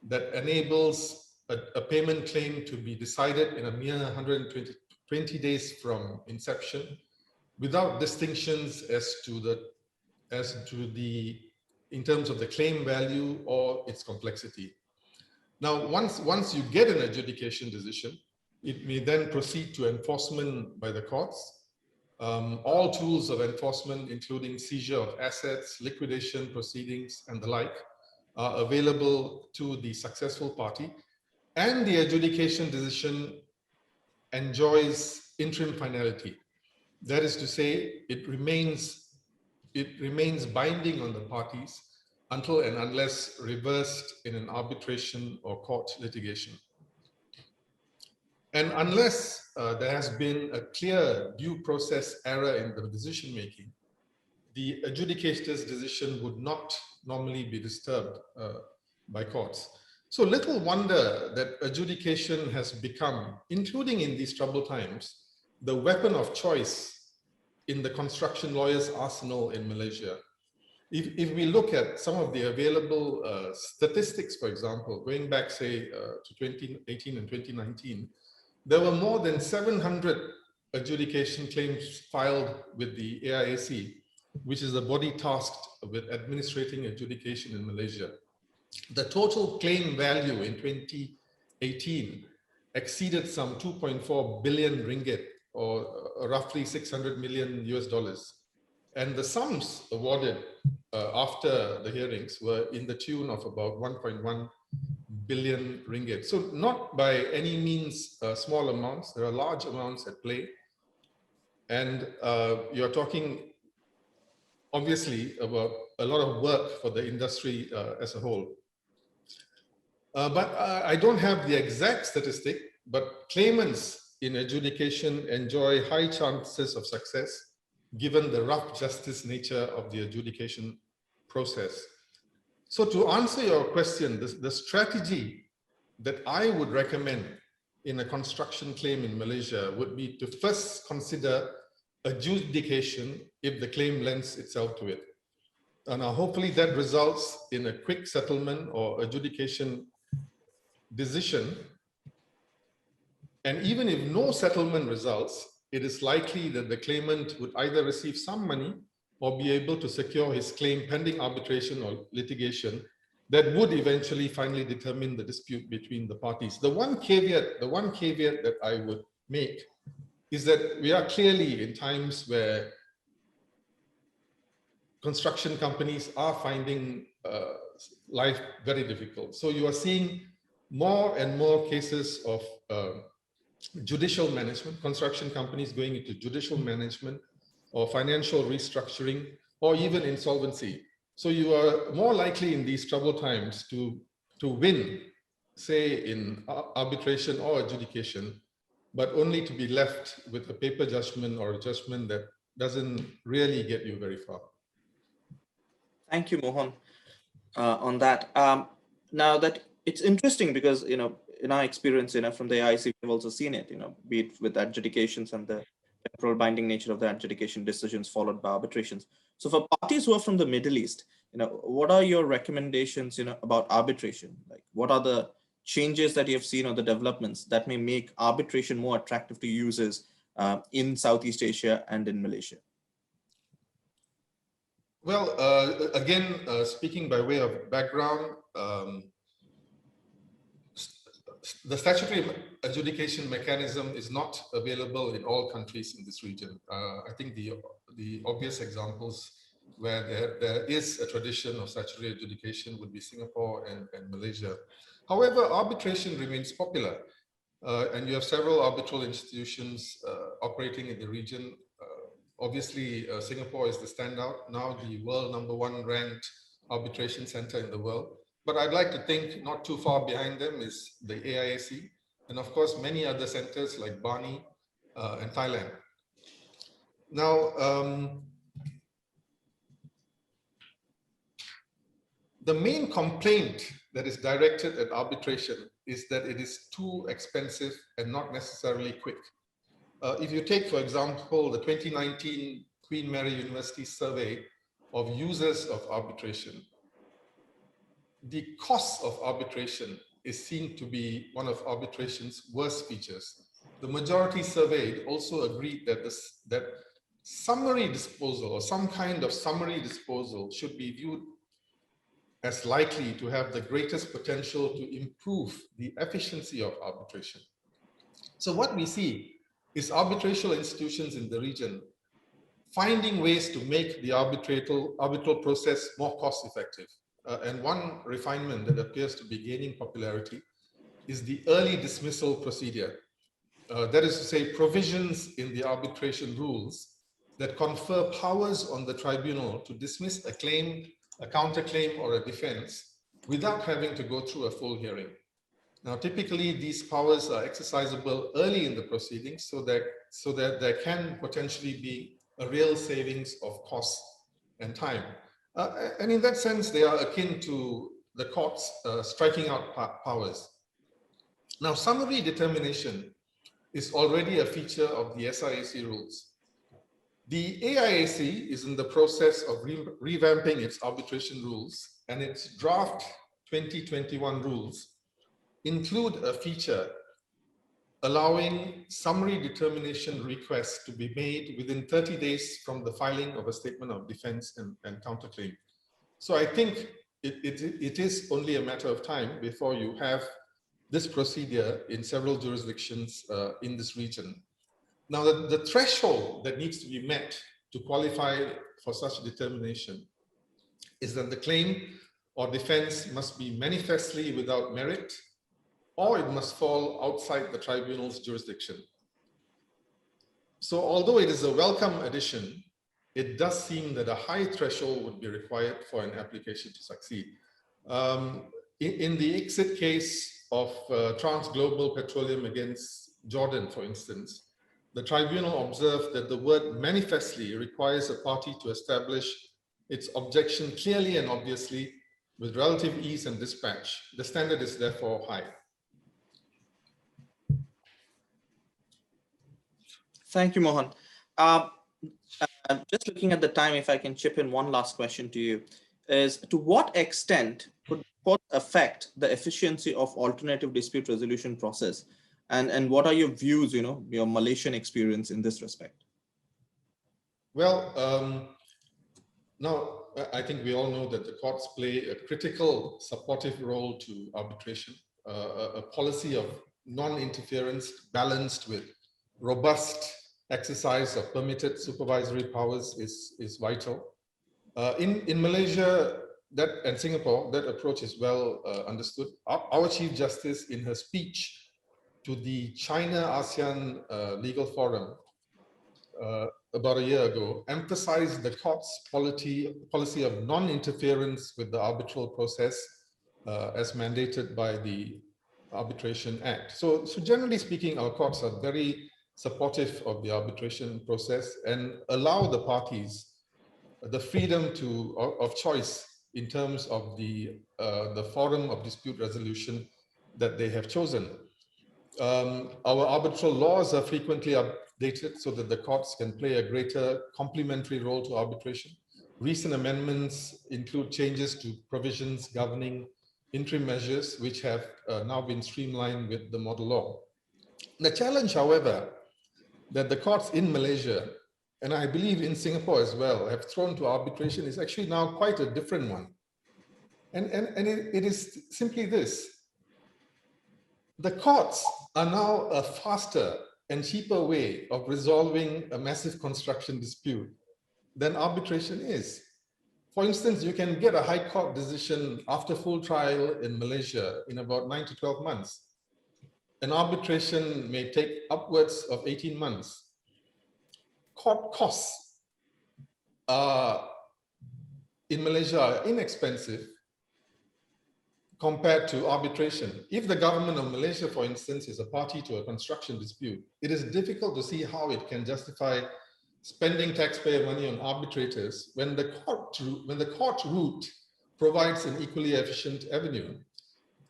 that enables a payment claim to be decided in a mere 120 days from inception, without distinctions as to the in terms of the claim value or its complexity. Now, once you get an adjudication decision, it may then proceed to enforcement by the courts. All tools of enforcement, including seizure of assets, liquidation proceedings, and the like, are available to the successful party, and the adjudication decision enjoys interim finality. That is to say, it remains binding on the parties until and unless reversed in an arbitration or court litigation. And unless there has been a clear due process error in the decision making, the adjudicator's decision would not normally be disturbed by courts. So little wonder that adjudication has become, including in these troubled times, the weapon of choice in the construction lawyer's arsenal in Malaysia. If we look at some of the available statistics, for example, going back, say, to 2018 and 2019, there were more than 700 adjudication claims filed with the AIAC, which is the body tasked with administrating adjudication in Malaysia. The total claim value in 2018 exceeded some 2.4 billion ringgit, or roughly $600 million US. And the sums awarded after the hearings were in the tune of about 1.1 billion ringgit. So not by any means small amounts. There are large amounts at play. And you're talking, obviously, about a lot of work for the industry as a whole. But I don't have the exact statistic, but claimants in adjudication enjoy high chances of success, given the rough justice nature of the adjudication process. So to answer your question, the strategy that I would recommend in a construction claim in Malaysia would be to first consider adjudication if the claim lends itself to it. And hopefully that results in a quick settlement or adjudication decision. And even if no settlement results, it is likely that the claimant would either receive some money or be able to secure his claim pending arbitration or litigation that would eventually finally determine the dispute between the parties. The one caveat that I would make is that we are clearly in times where construction companies are finding life very difficult. So you are seeing more and more cases of judicial management, construction companies going into judicial management or financial restructuring or even insolvency. So you are more likely in these troubled times to win, say in arbitration or adjudication, but only to be left with a paper judgment or a judgment that doesn't really get you very far. Thank you, Mohan, on that. Now that it's interesting because, in our experience, from the AIC, we've also seen it, be it with adjudications and the temporal binding nature of the adjudication decisions followed by arbitrations. So for parties who are from the Middle East, what are your recommendations, about arbitration? Like, what are the changes that you have seen or the developments that may make arbitration more attractive to users in Southeast Asia and in Malaysia? Well, again, speaking by way of background, the statutory adjudication mechanism is not available in all countries in this region. I think the obvious examples where there is a tradition of statutory adjudication would be Singapore and Malaysia. However, arbitration remains popular, and you have several arbitral institutions operating in the region. Obviously, Singapore is the standout, now the world #1 ranked arbitration center in the world. But I'd like to think not too far behind them is the AIAC, and of course, many other centers like Bali and Thailand. Now, the main complaint that is directed at arbitration is that it is too expensive and not necessarily quick. If you take, for example, the 2019 Queen Mary University survey of users of arbitration, the cost of arbitration is seen to be one of arbitration's worst features. The majority surveyed also agreed that that summary disposal or some kind of summary disposal should be viewed as likely to have the greatest potential to improve the efficiency of arbitration. So what we see is arbitral institutions in the region finding ways to make the arbitral process more cost effective. And one refinement that appears to be gaining popularity is the early dismissal procedure. That is to say, provisions in the arbitration rules that confer powers on the tribunal to dismiss a claim, a counterclaim, or a defense without having to go through a full hearing. Now, typically, these powers are exercisable early in the proceedings so that there can potentially be a real savings of cost and time. And in that sense, they are akin to the courts striking out powers. Now, summary determination is already a feature of the SIAC rules. The AIAC is in the process of revamping its arbitration rules, and its draft 2021 rules include a feature allowing summary determination requests to be made within 30 days from the filing of a statement of defense and counterclaim. So I think it is only a matter of time before you have this procedure in several jurisdictions in this region. Now, the threshold that needs to be met to qualify for such determination is that the claim or defense must be manifestly without merit, or it must fall outside the tribunal's jurisdiction. So although it is a welcome addition, it does seem that a high threshold would be required for an application to succeed. In the exit case of Trans Global Petroleum against Jordan, for instance, the tribunal observed that the word manifestly requires a party to establish its objection clearly and obviously with relative ease and dispatch. The standard is therefore high. Thank you, Mohan. Just looking at the time, if I can chip in one last question to you, is to what extent could court affect the efficiency of alternative dispute resolution process? And what are your views, your Malaysian experience in this respect? Well, now I think we all know that the courts play a critical supportive role to arbitration. A policy of non-interference balanced with robust exercise of permitted supervisory powers is vital. In Malaysia and Singapore, that approach is well understood. Our Chief Justice, in her speech to the China-ASEAN Legal Forum about a year ago, emphasized the court's policy of non-interference with the arbitral process as mandated by the Arbitration Act. So generally speaking, our courts are very supportive of the arbitration process and allow the parties the freedom of choice in terms of the forum of dispute resolution that they have chosen. Our arbitral laws are frequently updated so that the courts can play a greater complementary role to arbitration. Recent amendments include changes to provisions governing interim measures, which have now been streamlined with the model law. The challenge, however, that the courts in Malaysia, and I believe in Singapore as well, have thrown to arbitration is actually now quite a different one. And it is simply this. The courts are now a faster and cheaper way of resolving a massive construction dispute than arbitration is. For instance, you can get a high court decision after full trial in Malaysia in about 9 to 12 months. An arbitration may take upwards of 18 months. Court costs in Malaysia are inexpensive compared to arbitration. If the government of Malaysia, for instance, is a party to a construction dispute, it is difficult to see how it can justify spending taxpayer money on arbitrators when the court route provides an equally efficient avenue.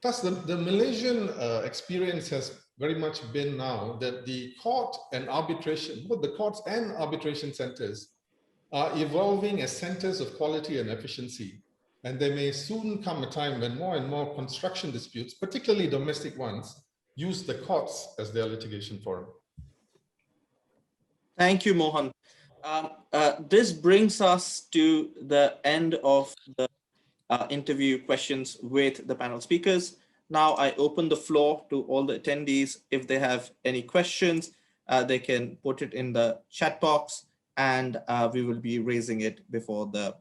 Thus, the Malaysian experience has very much been now that the court and arbitration, both the courts and arbitration centers are evolving as centers of quality and efficiency. And there may soon come a time when more and more construction disputes, particularly domestic ones, use the courts as their litigation forum. Thank you, Mohan. This brings us to the end of the interview questions with the panel speakers. Now I open the floor to all the attendees. If they have any questions, they can put it in the chat box, and we will be raising it before the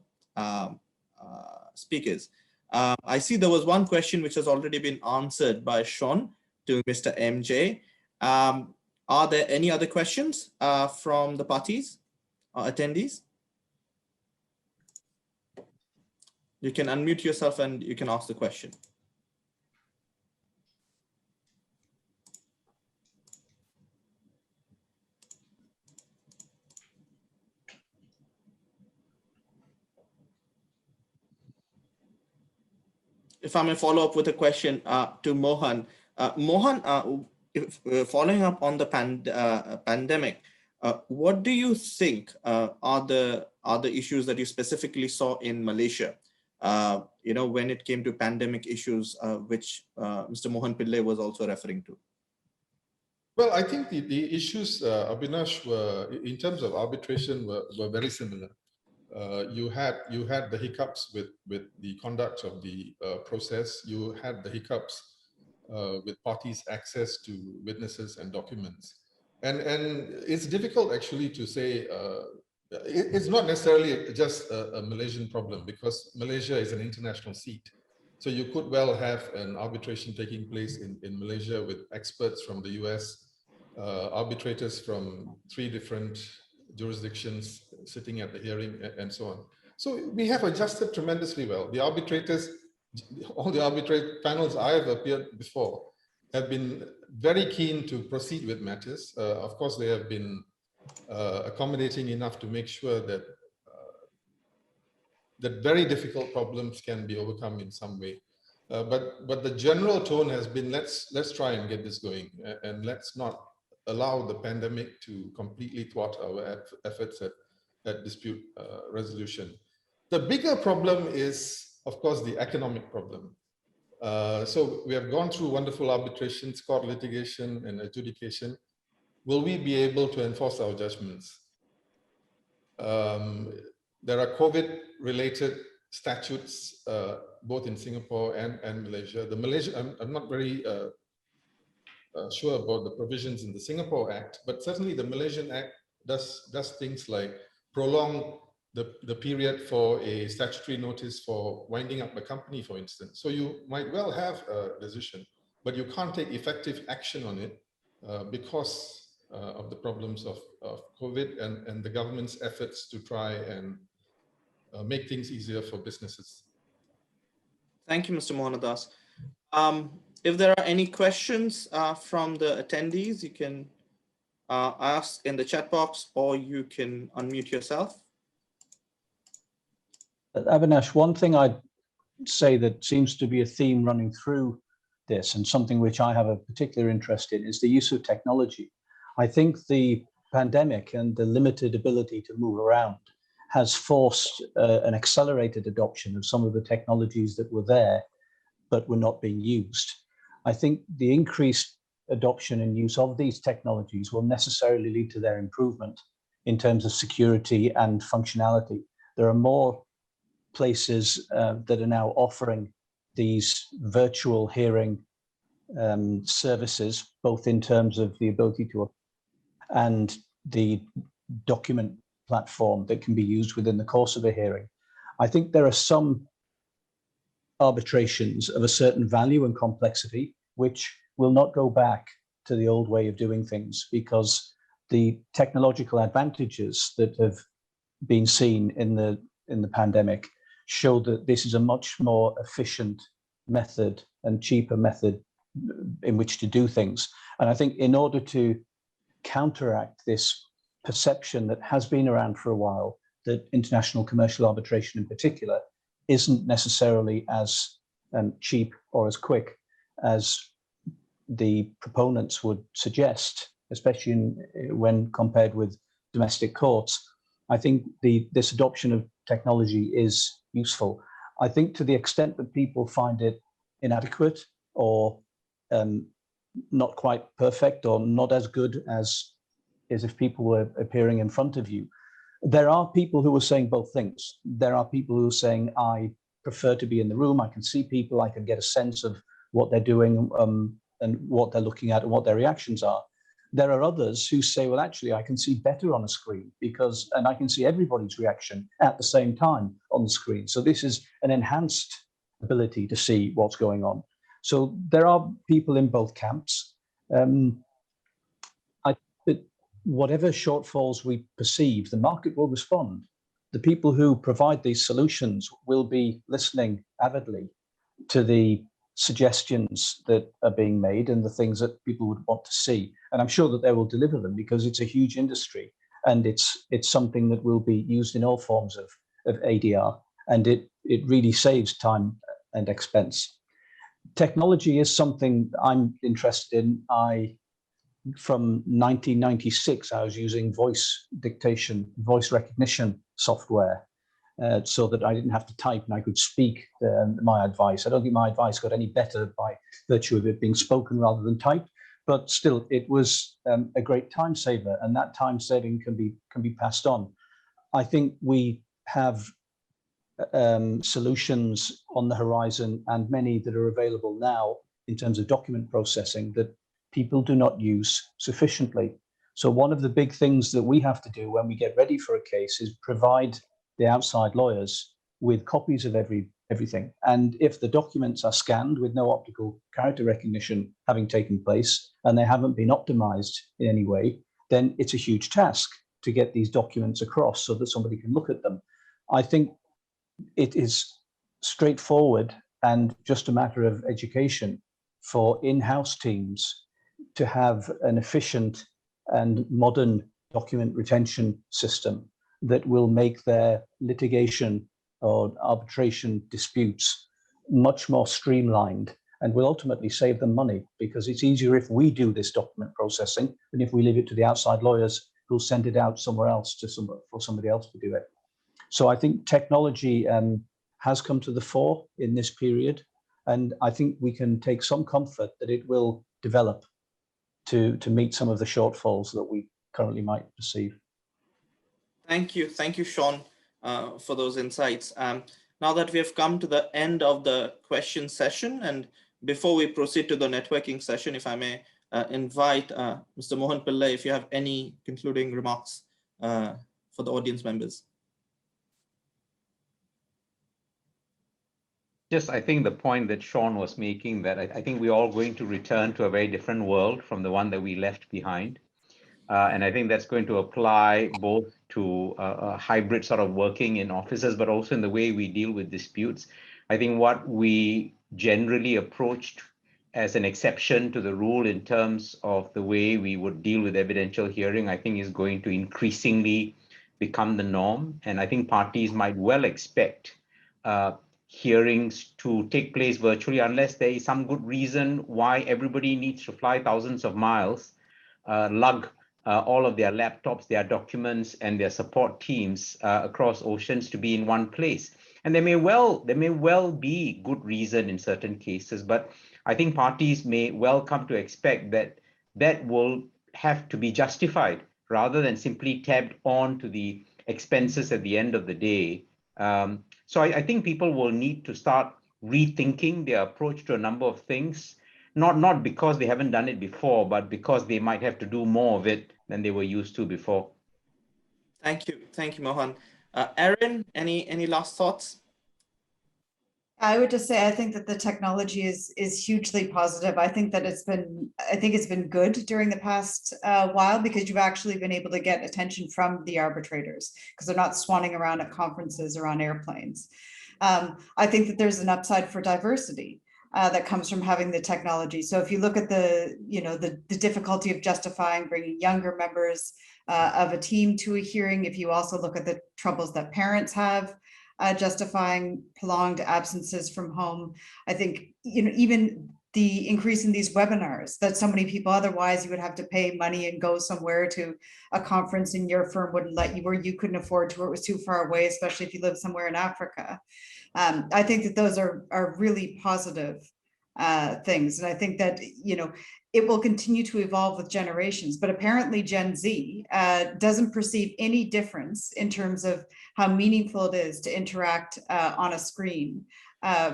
speakers. I see there was one question which has already been answered by Sean to Mr. MJ. Are there any other questions from the parties or attendees? You can unmute yourself and you can ask the question. If I may follow up with a question to Mohan. Mohan, following up on the pandemic, what do you think are the issues that you specifically saw in Malaysia? When it came to pandemic issues, which Mr. Mohan Pillai was also referring to. Well, I think the issues, Abhinash, were in terms of arbitration were very similar. You had the hiccups with the conduct of the process. You had the hiccups with parties' access to witnesses and documents. And it's difficult actually to say, it's not necessarily just a Malaysian problem, because Malaysia is an international seat. So you could well have an arbitration taking place in Malaysia with experts from the US, arbitrators from 3 different jurisdictions sitting at the hearing, and so on. So we have adjusted tremendously well. The arbitrators, all the arbitrate panels I have appeared before, have been very keen to proceed with matters. Of course, they have been accommodating enough to make sure that that very difficult problems can be overcome in some way. But the general tone has been, let's try and get this going, and let's not allow the pandemic to completely thwart our efforts at dispute resolution. The bigger problem is, of course, the economic problem. So we have gone through wonderful arbitrations, court litigation, and adjudication. Will we be able to enforce our judgments? There are COVID-related statutes, both in Singapore and Malaysia. The Malaysia, I'm not very sure about the provisions in the Singapore Act, but certainly the Malaysian Act does things like prolong the period for a statutory notice for winding up a company, for instance. So you might well have a decision, but you can't take effective action on it because of the problems of COVID and the government's efforts to try and make things easier for businesses. Thank you, Mr. Mohandas. If there are any questions from the attendees, you can ask in the chat box, or you can unmute yourself. Avinash, one thing I'd say that seems to be a theme running through this, and something which I have a particular interest in, is the use of technology. I think the pandemic and the limited ability to move around has forced an accelerated adoption of some of the technologies that were there, but were not being used. I think the increased adoption and use of these technologies will necessarily lead to their improvement in terms of security and functionality. There are more places that are now offering these virtual hearing services, both in terms of the ability to and the document platform that can be used within the course of a hearing. I think there are some arbitrations of a certain value and complexity which will not go back to the old way of doing things, because the technological advantages that have been seen in the pandemic show that this is a much more efficient method and cheaper method in which to do things. And I think in order to counteract this perception that has been around for a while, that international commercial arbitration in particular isn't necessarily as cheap or as quick, as the proponents would suggest, especially when compared with domestic courts. I think this adoption of technology is useful. I think to the extent that people find it inadequate or not quite perfect or not as good as if people were appearing in front of you, there are people who are saying both things. There are people who are saying, I prefer to be in the room, I can see people, I can get a sense of what they're doing and what they're looking at and what their reactions are. There are others who say, well, actually, I can see better on a screen and I can see everybody's reaction at the same time on the screen. So this is an enhanced ability to see what's going on. So there are people in both camps. Whatever shortfalls we perceive, the market will respond. The people who provide these solutions will be listening avidly to the suggestions that are being made and the things that people would want to see. And I'm sure that they will deliver them because it's a huge industry and it's something that will be used in all forms of ADR, and it really saves time and expense. Technology is something I'm interested in. From 1996, I was using voice dictation, voice recognition software, so that I didn't have to type and I could speak my advice. I don't think my advice got any better by virtue of it being spoken rather than typed, but still, it was a great time saver, and that time saving can be passed on. I think we have solutions on the horizon, and many that are available now in terms of document processing that people do not use sufficiently. So one of the big things that we have to do when we get ready for a case is provide the outside lawyers with copies of everything. And if the documents are scanned with no optical character recognition having taken place and they haven't been optimized in any way, then it's a huge task to get these documents across so that somebody can look at them. I think it is straightforward and just a matter of education for in-house teams to have an efficient and modern document retention system that will make their litigation or arbitration disputes much more streamlined and will ultimately save them money, because it's easier if we do this document processing than if we leave it to the outside lawyers who'll send it out somewhere else for somebody else to do it. So I think technology has come to the fore in this period, and I think we can take some comfort that it will develop to meet some of the shortfalls that we currently might perceive. Thank you, Sean, for those insights. Now that we have come to the end of the question session, and before we proceed to the networking session, if I may invite Mr. Mohan Pillai, if you have any concluding remarks for the audience members. Just, I think the point that Sean was making, that I think we're all going to return to a very different world from the one that we left behind. And I think that's going to apply both to a hybrid sort of working in offices, but also in the way we deal with disputes. I think what we generally approached as an exception to the rule in terms of the way we would deal with evidential hearing, I think is going to increasingly become the norm. And I think parties might well expect hearings to take place virtually, unless there is some good reason why everybody needs to fly thousands of miles, lug all of their laptops, their documents, and their support teams across oceans to be in one place. And there may well be good reason in certain cases, but I think parties may well come to expect that that will have to be justified rather than simply tabbed on to the expenses at the end of the day. So I think people will need to start rethinking their approach to a number of things, not because they haven't done it before, but because they might have to do more of it than they were used to before. Thank you, Mohan. Erin, any last thoughts? I would just say I think that the technology is hugely positive. I think it's been good during the past while, because you've actually been able to get attention from the arbitrators because they're not swanning around at conferences or on airplanes. I think that there's an upside for diversity that comes from having the technology. So if you look at the difficulty of justifying bringing younger members of a team to a hearing, if you also look at the troubles that parents have justifying prolonged absences from home, I think even the increase in these webinars, that so many people, otherwise you would have to pay money and go somewhere to a conference and your firm wouldn't let you, or you couldn't afford to, or it was too far away, especially if you live somewhere in Africa. I think that those are really positive things. And I think that, you know, it will continue to evolve with generations, but apparently Gen Z doesn't perceive any difference in terms of how meaningful it is to interact on a screen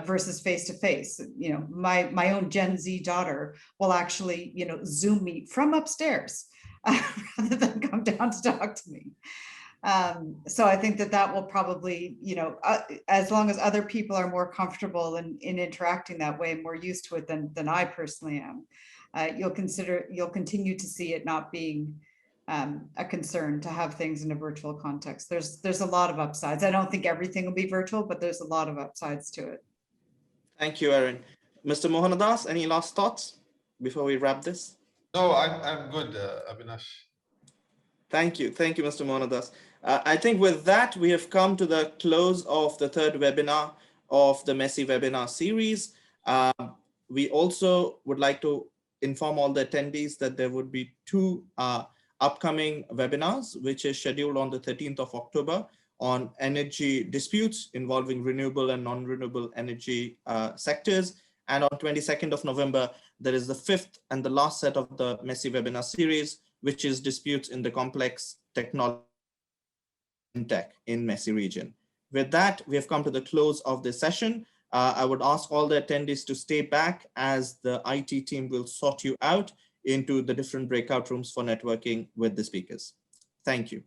versus face-to-face. You know, my own Gen Z daughter will actually, you know, Zoom me from upstairs rather than come down to talk to me. So I think that that will probably, you know, as long as other people are more comfortable in interacting that way, more used to it than I personally am, you'll continue to see it not being a concern to have things in a virtual context. There's a lot of upsides. I don't think everything will be virtual, but there's a lot of upsides to it. Thank you, Erin. Mr. Mohanadas, any last thoughts before we wrap this? No, I'm good, Abhinash. Thank you, Mr. Mohanadas. I think with that, we have come to the close of the third webinar of the MESEA webinar series. We also would like to inform all the attendees that there would be two upcoming webinars, which is scheduled on the 13th of October on energy disputes involving renewable and non-renewable energy sectors. And on 22nd of November, there is the fifth and the last set of the MESEA webinar series, which is disputes in the complex technology tech in MESEA region. With that, we have come to the close of this session. I would ask all the attendees to stay back as the IT team will sort you out into the different breakout rooms for networking with the speakers. Thank you.